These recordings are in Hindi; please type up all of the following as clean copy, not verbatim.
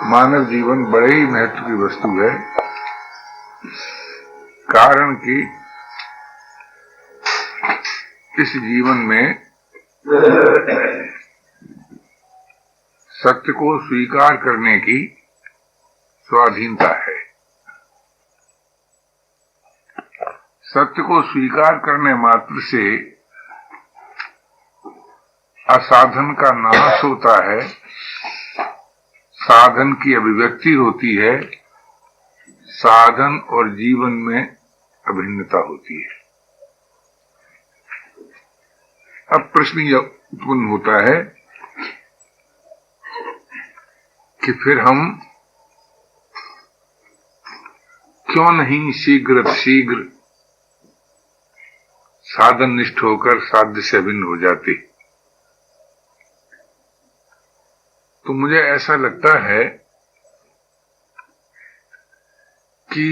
मानव जीवन बड़े ही महत्व की वस्तु है। कारण कि इस जीवन में सत्य को स्वीकार करने की स्वाधीनता है। सत्य को स्वीकार करने मात्र से असाधन का नाश होता है, साधन की अभिव्यक्ति होती है, साधन और जीवन में अभिन्नता होती है। अब प्रश्न यह उत्पन्न होता है कि फिर हम क्यों नहीं शीघ्र साधन निष्ठ होकर साध्य से अभिन्न हो जाते। तो मुझे ऐसा लगता है कि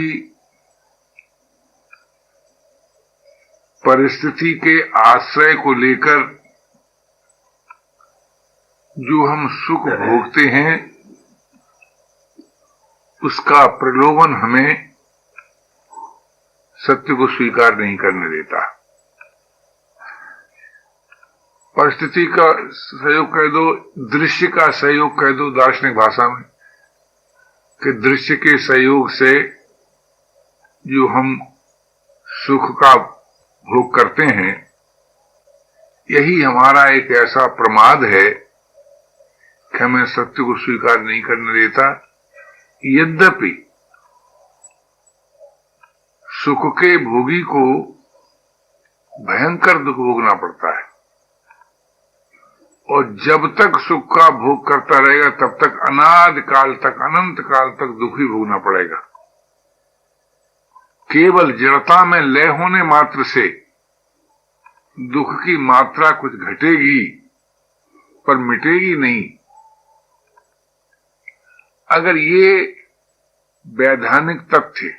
परिस्थिति के आश्रय को लेकर जो हम सुख भोगते हैं उसका प्रलोभन हमें सत्य को स्वीकार नहीं करने देता। परिस्थिति का सहयोग कह दो, दृश्य का सहयोग कह दो दार्शनिक भाषा में, कि दृश्य के सहयोग से जो हम सुख का भोग करते हैं, यही हमारा एक ऐसा प्रमाद है कि हमें सत्य को स्वीकार नहीं करने देता। यद्यपि सुख के भोगी को भयंकर दुख भोगना पड़ता है, और जब तक सुख का भोग करता रहेगा तब तक अनादि काल तक, अनंत काल तक दुख ही भोगना पड़ेगा। केवल जड़ता में लय होने मात्र से दुख की मात्रा कुछ घटेगी पर मिटेगी नहीं। अगर ये वैधानिक तथ्य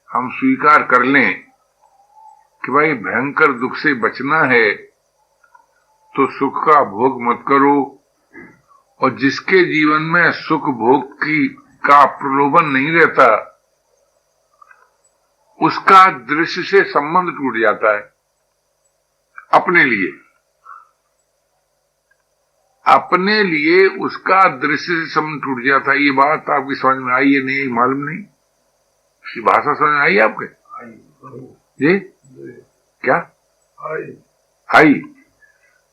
हम स्वीकार कर लें कि भाई भयंकर दुख से बचना है तो सुख का भोग मत करो, और जिसके जीवन में सुख भोग का प्रलोभन नहीं रहता उसका दृश्य से संबंध टूट जाता है। अपने लिए उसका दृश्य से संबंध टूट जाता है। ये बात आपकी समझ में आई है नहीं, मालूम नहीं, ये भाषा समझ में आई आपके? जी क्या आई?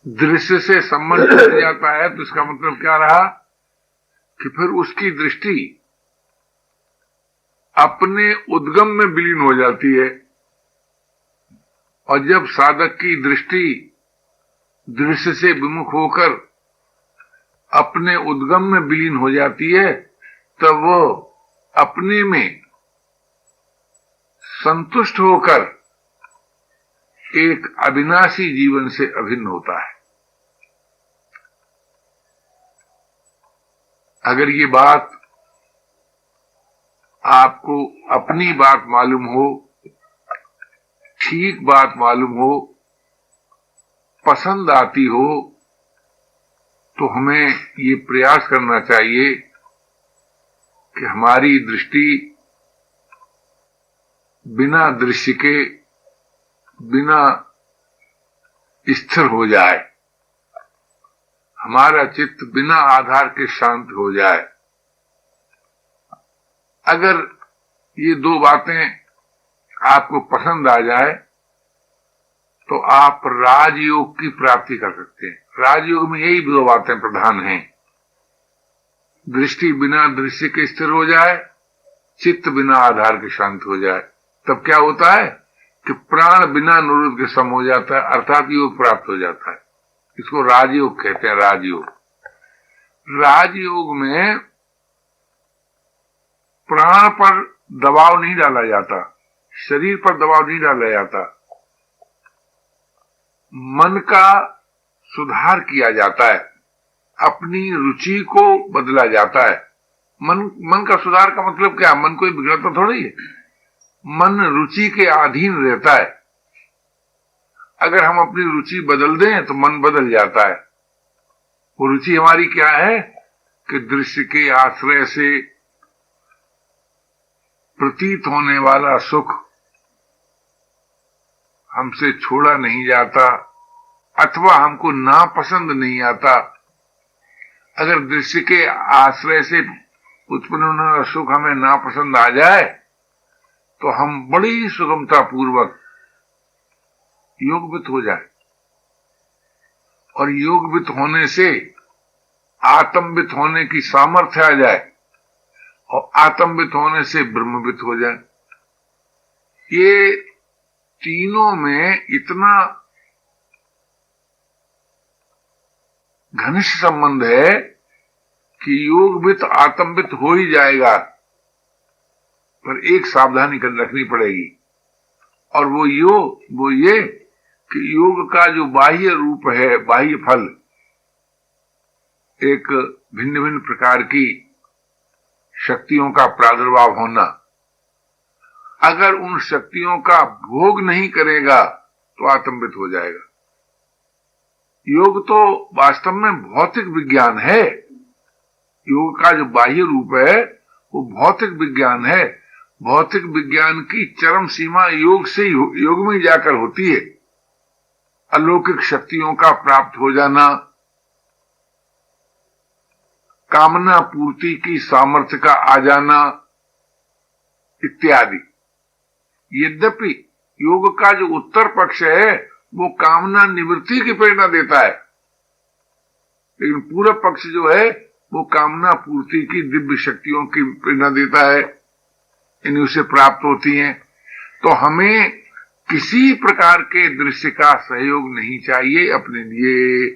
दृश्य से संबंध टूट जाता है तो इसका मतलब क्या रहा कि फिर उसकी दृष्टि अपने उद्गम में विलीन हो जाती है। और जब साधक की दृष्टि दृश्य से विमुख होकर अपने उद्गम में विलीन हो जाती है तब वो अपने में संतुष्ट होकर एक अविनाशी जीवन से अभिन्न होता है। अगर ये बात आपको अपनी बात मालूम हो, ठीक बात मालूम हो, पसंद आती हो, तो हमें ये प्रयास करना चाहिए कि हमारी दृष्टि बिना दृश्य के, बिना स्थिर हो जाए, हमारा चित्त बिना आधार के शांत हो जाए। अगर ये दो बातें आपको पसंद आ जाए तो आप राजयोग की प्राप्ति कर सकते हैं। राजयोग में यही दो बातें प्रधान हैं। दृष्टि बिना दृश्य के स्थिर हो जाए, चित्त बिना आधार के शांत हो जाए। तब क्या होता है कि प्राण बिना निरुद्ध के सम हो जाता है, अर्थात योग प्राप्त हो जाता है। इसको राजयोग कहते हैं। राजयोग में प्राण पर दबाव नहीं डाला जाता, शरीर पर दबाव नहीं डाला जाता, मन का सुधार किया जाता है, अपनी रुचि को बदला जाता है। मन का सुधार का मतलब क्या? मन कोई बिगड़ता थोड़ी है, मन रुचि के अधीन रहता है। अगर हम अपनी रुचि बदल दें तो मन बदल जाता है। वो रुचि हमारी क्या है कि दृश्य के आश्रय से प्रतीत होने वाला सुख हमसे छोड़ा नहीं जाता अथवा हमको नापसंद नहीं आता। अगर दृश्य के आश्रय से उत्पन्न होने वाला सुख हमें नापसंद आ जाए तो हम बड़ी सुगमता पूर्वक योगवित हो जाए, और योगवित होने से आत्मवित होने की सामर्थ्य आ जाए, और आत्मवित होने से ब्रह्मवित हो जाए। ये तीनों में इतना घनिष्ठ संबंध है कि योगवित आत्मवित हो ही जाएगा, पर एक सावधानी कर रखनी पड़ेगी, और वो ये कि योग का जो बाह्य रूप है, बाह्य फल, एक भिन्न भिन्न प्रकार की शक्तियों का प्रादुर्भाव होना, अगर उन शक्तियों का भोग नहीं करेगा तो आत्मवित हो जाएगा। योग तो वास्तव में भौतिक विज्ञान है। योग का जो बाह्य रूप है वो भौतिक विज्ञान है। भौतिक विज्ञान की चरम सीमा योग से योग में जाकर होती है। अलौकिक शक्तियों का प्राप्त हो जाना, कामना पूर्ति की सामर्थ्य का आ जाना इत्यादि। यद्यपि योग का जो उत्तर पक्ष है वो कामना निवृत्ति की प्रेरणा देता है, लेकिन पूर्व पक्ष जो है वो कामना पूर्ति की दिव्य शक्तियों की प्रेरणा देता है, इन्हीं उसे प्राप्त होती हैं। तो हमें किसी प्रकार के दृश्य का सहयोग नहीं चाहिए अपने लिए।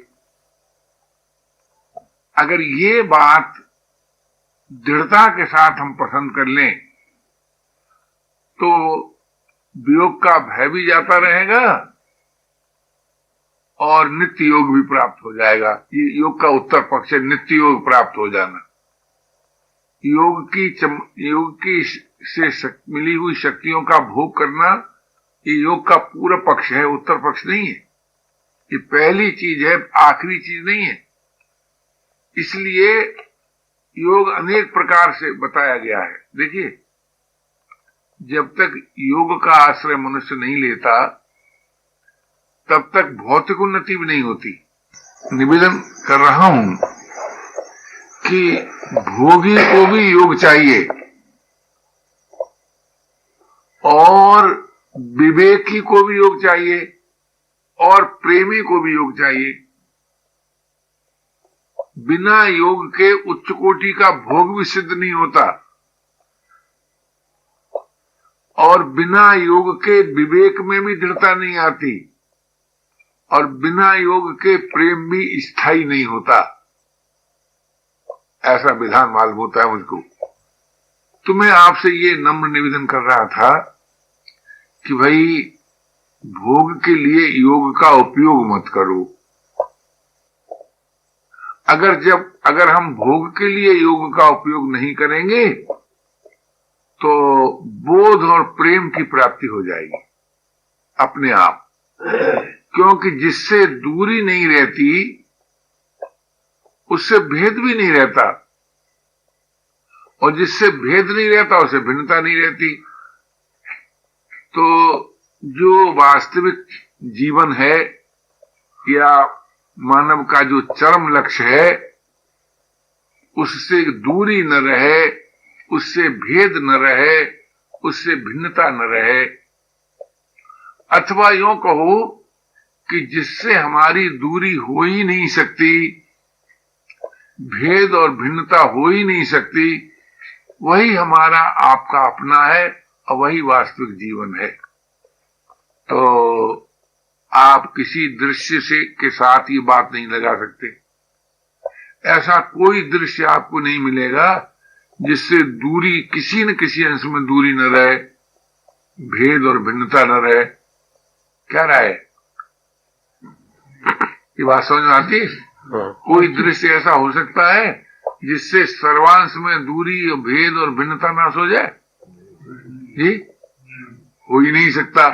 अगर ये बात दृढ़ता के साथ हम पसंद कर लें तो वियोग का भय भी जाता रहेगा और नित्य योग भी प्राप्त हो जाएगा। ये योग का उत्तर पक्ष है, नित्य योग प्राप्त हो जाना। योग की से मिली हुई शक्तियों का भोग करना, ये योग का पूरा पक्ष है, उत्तर पक्ष नहीं है। ये पहली चीज है, आखिरी चीज नहीं है। इसलिए योग अनेक प्रकार से बताया गया है। देखिए, जब तक योग का आश्रय मनुष्य नहीं लेता तब तक भौतिक उन्नति भी नहीं होती। निवेदन कर रहा हूं कि भोगी को भी योग चाहिए और विवेकी को भी योग चाहिए और प्रेमी को भी योग चाहिए। बिना योग के उच्च कोटि का भोग भी सिद्ध नहीं होता और बिना योग के विवेक में भी दृढ़ता नहीं आती और बिना योग के प्रेम भी स्थायी नहीं होता। ऐसा विधान मालूम होता है मुझको। तो मैं आपसे ये नम्र निवेदन कर रहा था कि भाई, भोग के लिए योग का उपयोग मत करो। अगर हम भोग के लिए योग का उपयोग नहीं करेंगे तो बोध और प्रेम की प्राप्ति हो जाएगी अपने आप, क्योंकि जिससे दूरी नहीं रहती उससे भेद भी नहीं रहता और जिससे भेद नहीं रहता उससे भिन्नता नहीं रहती। तो जो वास्तविक जीवन है या मानव का जो चरम लक्ष्य है उससे दूरी न रहे, उससे भेद न रहे, उससे भिन्नता न रहे, अथवा यूं कहो कि जिससे हमारी दूरी हो ही नहीं सकती, भेद और भिन्नता हो ही नहीं सकती, वही हमारा आपका अपना है और वही वास्तविक जीवन है। तो आप किसी दृश्य से के साथ ये बात नहीं लगा सकते। ऐसा कोई दृश्य आपको नहीं मिलेगा जिससे दूरी, किसी न किसी अंश में दूरी न रहे, भेद और भिन्नता न रहे। क्या राय है? ये बात समझ में आती है? कोई दृश्य ऐसा हो सकता है जिससे सर्वांश में दूरी और भेद और भिन्नता नाश हो जाए? जी, हो ही नहीं सकता।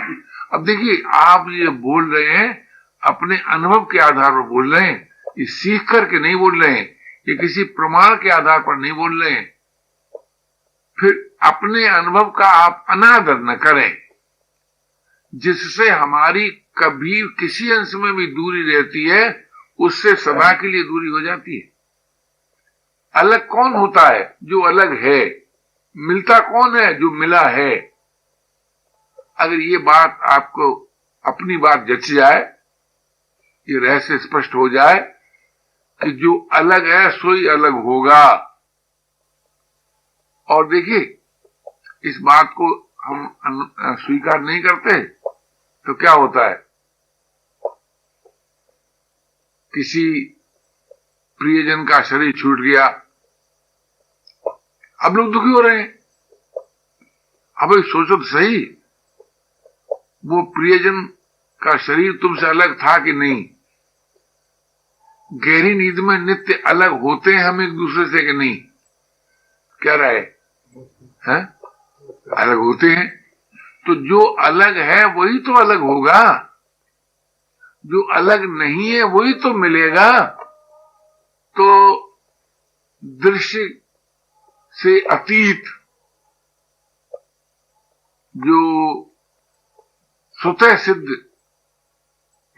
अब देखिए, आप ये बोल रहे हैं अपने अनुभव के आधार पर बोल रहे हैं, ये सीख करके नहीं बोल रहे हैं, ये किसी प्रमाण के आधार पर नहीं बोल रहे हैं। फिर अपने अनुभव का आप अनादर न करें, जिससे हमारी कभी किसी अंश में भी दूरी रहती है, उससे सदा के लिए दूरी हो जाती है। अलग कौन होता है? जो अलग है। मिलता कौन है? जो मिला है। अगर ये बात आपको अपनी बात जच जाए, ये रहस्य स्पष्ट हो जाए कि जो अलग है सोई अलग होगा। और देखिए, इस बात को हम स्वीकार नहीं करते तो क्या होता है? किसी प्रियजन का शरीर छूट गया, अब लोग दुखी हो रहे हैं। अब सोचो तो सही, वो प्रियजन का शरीर तुमसे अलग था कि नहीं? गहरी नींद में नित्य अलग होते हैं हम एक दूसरे से कि नहीं? क्या राय है? अलग होते हैं। तो जो अलग है वही तो अलग होगा, जो अलग नहीं है वही तो मिलेगा। तो दृश्य से अतीत जो स्वतः सिद्ध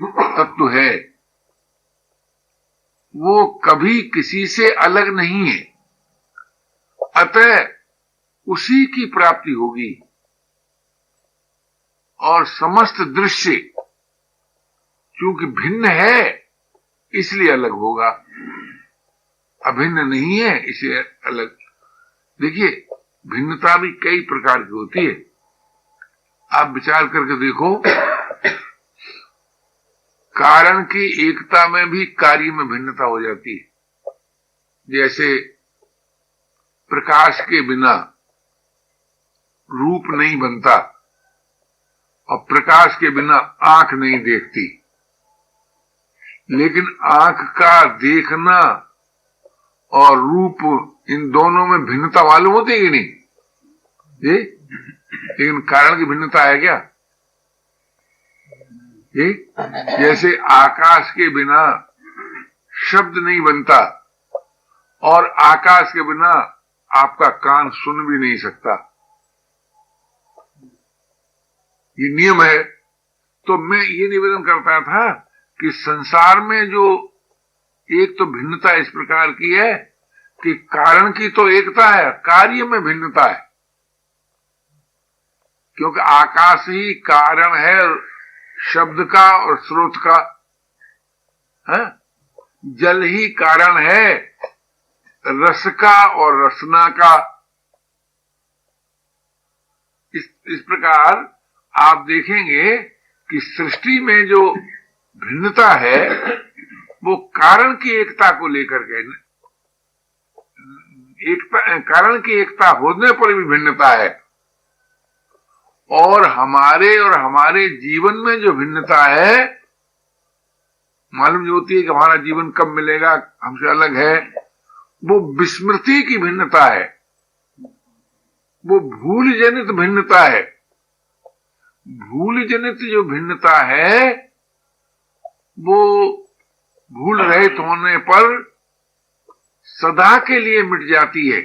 तत्व है, वो कभी किसी से अलग नहीं है। अतः उसी की प्राप्ति होगी और समस्त दृश्य क्योंकि भिन्न है इसलिए अलग होगा, अभिन्न नहीं है इसलिए अलग। देखिए, भिन्नता भी कई प्रकार की होती है। आप विचार करके देखो, कारण की एकता में भी कार्य में भिन्नता हो जाती है। जैसे प्रकाश के बिना रूप नहीं बनता और प्रकाश के बिना आंख नहीं देखती, लेकिन आंख का देखना और रूप, इन दोनों में भिन्नता मालूम होती है कि नहीं? ये लेकिन कारण की भिन्नता है क्या? ये जैसे आकाश के बिना शब्द नहीं बनता और आकाश के बिना आपका कान सुन भी नहीं सकता, ये नियम है। तो मैं ये निवेदन करता था कि संसार में जो एक तो भिन्नता इस प्रकार की है कि कारण की तो एकता है, कार्य में भिन्नता है। क्योंकि आकाश ही कारण है शब्द का और स्रोत का, है? जल ही कारण है रस का और रसना का। इस प्रकार आप देखेंगे कि सृष्टि में जो भिन्नता है वो कारण की एकता को लेकर के, कारण की एकता होने पर भी भिन्नता है। और हमारे जीवन में जो भिन्नता है, मालूम जो होती है कि हमारा जीवन कब मिलेगा, हमसे अलग है, वो विस्मृति की भिन्नता है, वो भूल जनित भिन्नता है। भूल जनित जो भिन्नता है वो भूल रहित होने पर सदा के लिए मिट जाती है।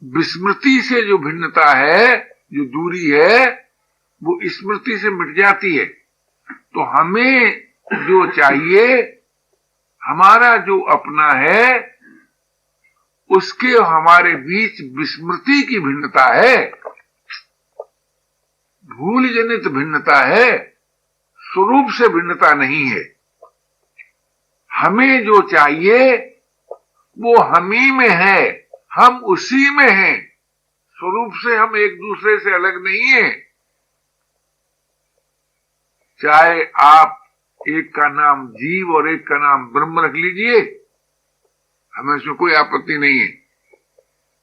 विस्मृति से जो भिन्नता है, जो दूरी है, वो स्मृति से मिट जाती है। तो हमें जो चाहिए, हमारा जो अपना है, उसके हमारे बीच विस्मृति की भिन्नता है, भूल जनित भिन्नता है, स्वरूप से भिन्नता नहीं है। हमें जो चाहिए वो हम ही में है, हम उसी में हैं। स्वरूप से हम एक दूसरे से अलग नहीं है। चाहे आप एक का नाम जीव और एक का नाम ब्रह्म रख लीजिए, हमें इसमें कोई आपत्ति नहीं है।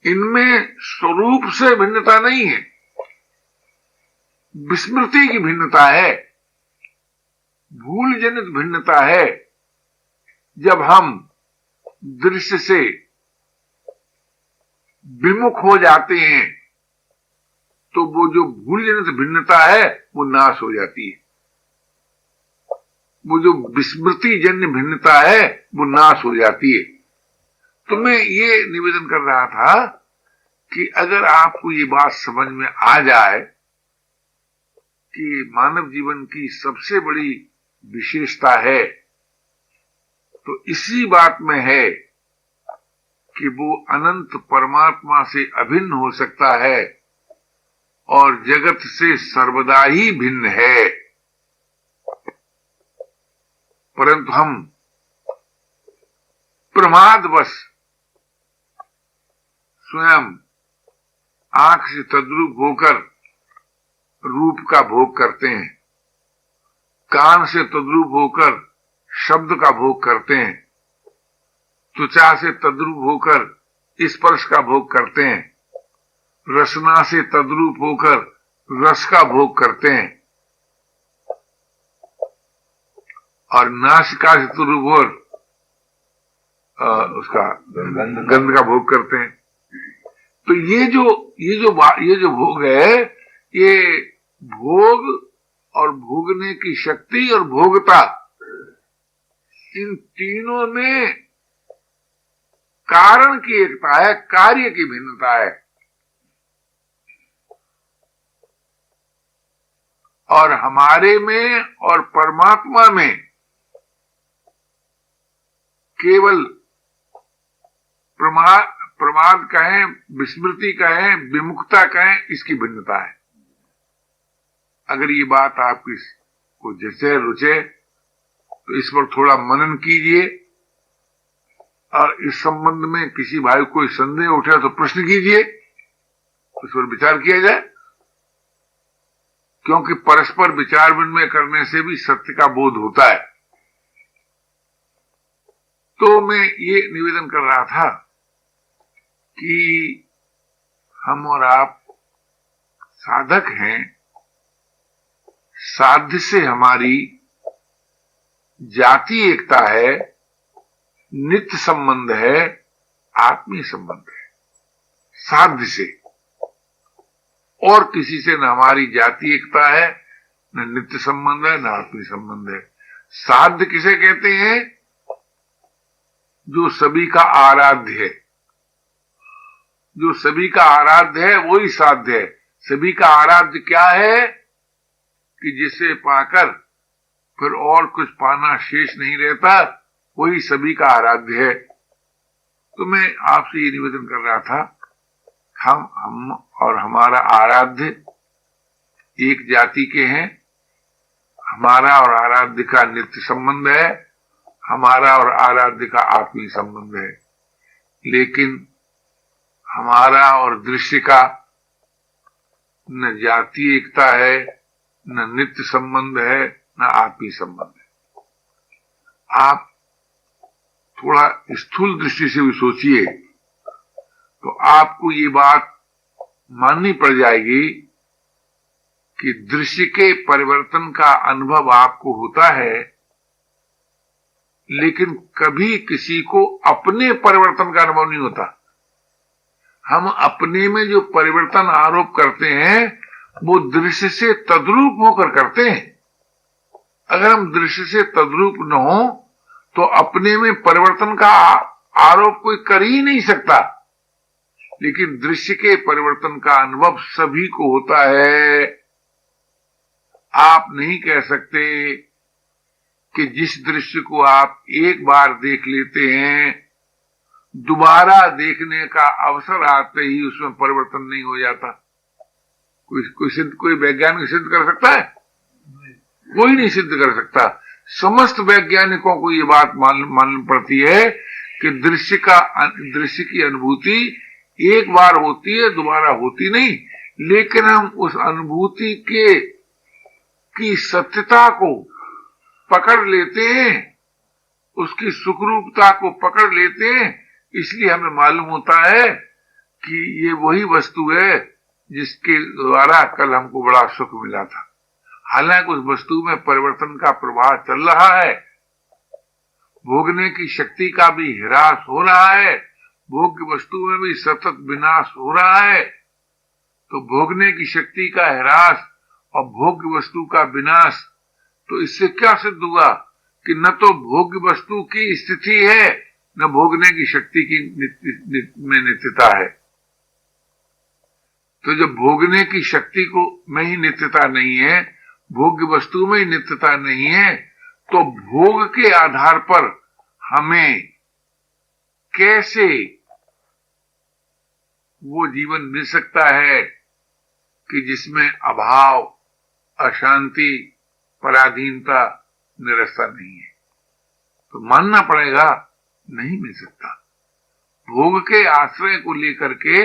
इनमें स्वरूप से भिन्नता नहीं है, विस्मृति की भिन्नता है, भूल जनित भिन्नता है। जब हम दृश्य से विमुख हो जाते हैं तो वो जो भूल जनित भिन्नता है वो नाश हो जाती है। वो जो विस्मृति जन्य भिन्नता है वो नाश हो जाती है। तो मैं ये निवेदन कर रहा था कि अगर आपको ये बात समझ में आ जाए कि मानव जीवन की सबसे बड़ी विशेषता है, तो इसी बात में है कि वो अनंत परमात्मा से अभिन्न हो सकता है और जगत से सर्वदा ही भिन्न है। परंतु हम प्रमादवश स्वयं आंख से तद्रूप होकर रूप का भोग करते हैं, कान से तद्रूप होकर शब्द का भोग करते हैं, त्वचा से तद्रूप होकर स्पर्श का भोग करते हैं, रसना से तद्रूप होकर रस का भोग करते हैं और नासिका से तद्रूप होकर उसका गंध का भोग करते हैं। तो ये जो भोग है, ये भोग और भोगने की शक्ति और भोगता, इन तीनों में कारण की एकता है, कार्य की भिन्नता है। और हमारे में और परमात्मा में केवल प्रमाद कहें, विस्मृति कहें, विमुखता कहें, इसकी भिन्नता है। अगर ये बात आपकी को जैसे रुचे तो इस पर थोड़ा मनन कीजिए और इस संबंध में किसी भाई कोई संदेह उठे तो प्रश्न कीजिए, उस पर विचार किया जाए, क्योंकि परस्पर विचार विनिमय करने से भी सत्य का बोध होता है। तो मैं ये निवेदन कर रहा था कि हम और आप साधक हैं, साध्य से हमारी जाति एकता है, नित्य संबंध है, आत्मीय संबंध है। साध्य से, और किसी से न हमारी जाति एकता है, न नित्य संबंध है, न आत्मीय संबंध है। साध्य किसे कहते हैं? जो सभी का आराध्य है। जो सभी का आराध्य है वही साध्य है। सभी का आराध्य क्या है? कि जिसे पाकर फिर और कुछ पाना शेष नहीं रहता, वही सभी का आराध्य है। तो मैं आपसे ये निवेदन कर रहा था, हम और हमारा आराध्य एक जाति के हैं। हमारा और आराध्य का नित्य संबंध है, हमारा और आराध्य का आत्मीय संबंध है। लेकिन हमारा और दृश्य का न जाति एकता है, न नित्य संबंध है, न आत्मीय संबंध है। आप थोड़ा स्थूल दृष्टि से भी सोचिए तो आपको ये बात माननी पड़ जाएगी कि दृश्य के परिवर्तन का अनुभव आपको होता है, लेकिन कभी किसी को अपने परिवर्तन का अनुभव नहीं होता। हम अपने में जो परिवर्तन आरोप करते हैं वो दृश्य से तद्रूप होकर करते हैं। अगर हम दृश्य से तद्रूप न हो तो अपने में परिवर्तन का आरोप कोई कर ही नहीं सकता। लेकिन दृश्य के परिवर्तन का अनुभव सभी को होता है। आप नहीं कह सकते कि जिस दृश्य को आप एक बार देख लेते हैं, दोबारा देखने का अवसर आते ही उसमें परिवर्तन नहीं हो जाता। कोई वैज्ञानिक सिद्ध कर सकता है? कोई नहीं सिद्ध कर सकता। समस्त वैज्ञानिकों को ये बात मालूम पड़ती है कि दृश्य की अनुभूति एक बार होती है, दोबारा होती नहीं। लेकिन हम उस अनुभूति की सत्यता को पकड़ लेते हैं, उसकी सुखरूपता को पकड़ लेते हैं, इसलिए हमें मालूम होता है कि ये वही वस्तु है जिसके द्वारा कल हमको बड़ा सुख मिला था। हालांकि उस वस्तु में परिवर्तन का प्रभाव चल रहा है, भोगने की शक्ति का भी ह्रास हो रहा है, भोग की वस्तु में भी सतत विनाश हो रहा है। तो भोगने की शक्ति का ह्रास और भोग्य वस्तु का विनाश, तो इससे क्या सिद्ध हुआ कि न तो भोग्य वस्तु की स्थिति है, न भोगने की शक्ति की में नित्यता है। तो जब भोगने की शक्ति को में ही नित्यता नहीं है, भोग्य वस्तु में ही नित्यता नहीं है, तो भोग के आधार पर हमें कैसे वो जीवन मिल सकता है कि जिसमें अभाव, अशांति, पराधीनता, निरस्ता नहीं है? तो मानना पड़ेगा नहीं मिल सकता। भोग के आश्रय को लेकर के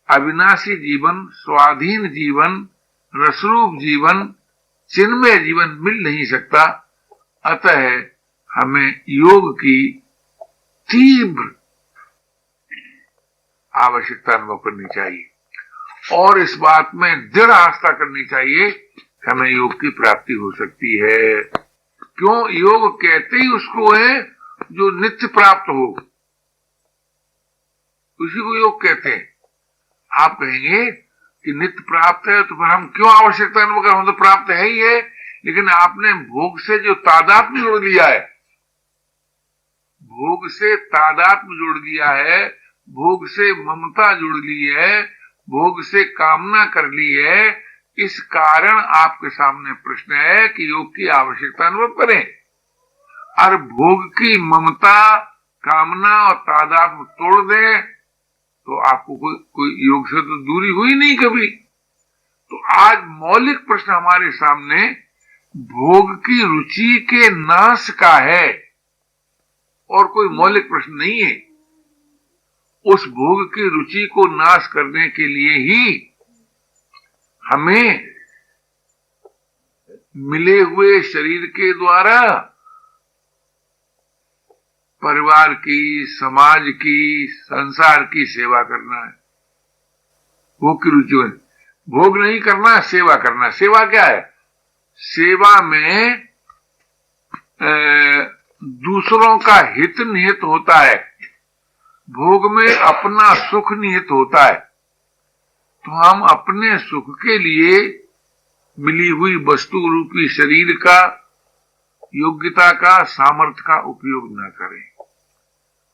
अविनाशी जीवन, स्वाधीन जीवन, रसरूप जीवन, चिन्मय जीवन मिल नहीं सकता। अतः हमें योग की तीव्र आवश्यकता अनुभव करनी चाहिए और इस बात में दृढ़ आस्था करनी चाहिए कि हमें योग की प्राप्ति हो सकती है। क्यों? योग कहते ही उसको है जो नित्य प्राप्त हो, उसी को योग कहते हैं। आप कहेंगे कि नित्य प्राप्त है तो फिर हम क्यों आवश्यकता अनुभव करें, हम तो प्राप्त है ही है। लेकिन आपने भोग से जो तादात्म्य जोड़ लिया है, भोग से तादात्म्य जोड़ लिया है, भोग से ममता जुड़ ली है, भोग से कामना कर ली है, इस कारण आपके सामने प्रश्न है कि योग की आवश्यकता अनुभव करें। और भोग की ममता, कामना और तादात्म्य तोड़ दें तो आपको कोई योग से तो दूरी हुई नहीं कभी। तो आज मौलिक प्रश्न हमारे सामने भोग की रुचि के नाश का है और कोई मौलिक प्रश्न नहीं है। उस भोग की रुचि को नाश करने के लिए ही हमें मिले हुए शरीर के द्वारा परिवार की, समाज की, संसार की सेवा करना है। भोग की रुचि है, भोग नहीं करना, सेवा करना। सेवा क्या है? सेवा में दूसरों का हित निहित होता है, भोग में अपना सुख निहित होता है। तो हम अपने सुख के लिए मिली हुई वस्तु रूपी शरीर का, योग्यता का, सामर्थ्य का उपयोग न करें,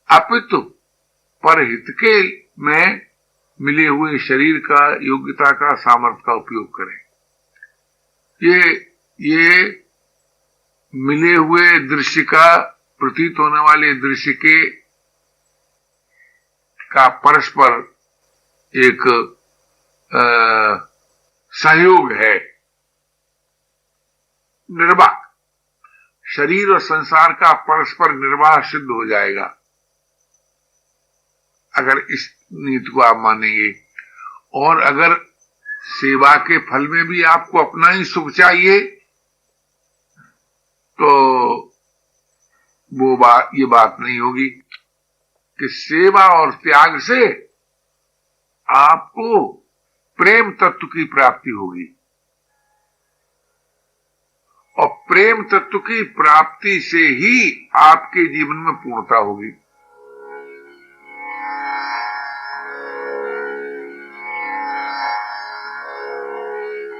अपितु परहित के में मिले हुए शरीर का, योग्यता का, सामर्थ्य का उपयोग करें। ये मिले हुए दृश्य का, प्रतीत होने वाले दृश्य के का परस्पर एक सहयोग है, निर्वाह। शरीर और संसार का परस्पर निर्वाह सिद्ध हो जाएगा अगर इस नीति को आप मानेंगे। और अगर सेवा के फल में भी आपको अपना ही सुख चाहिए तो ये बात नहीं होगी कि सेवा और त्याग से आपको प्रेम तत्व की प्राप्ति होगी। और प्रेम तत्व की प्राप्ति से ही आपके जीवन में पूर्णता होगी।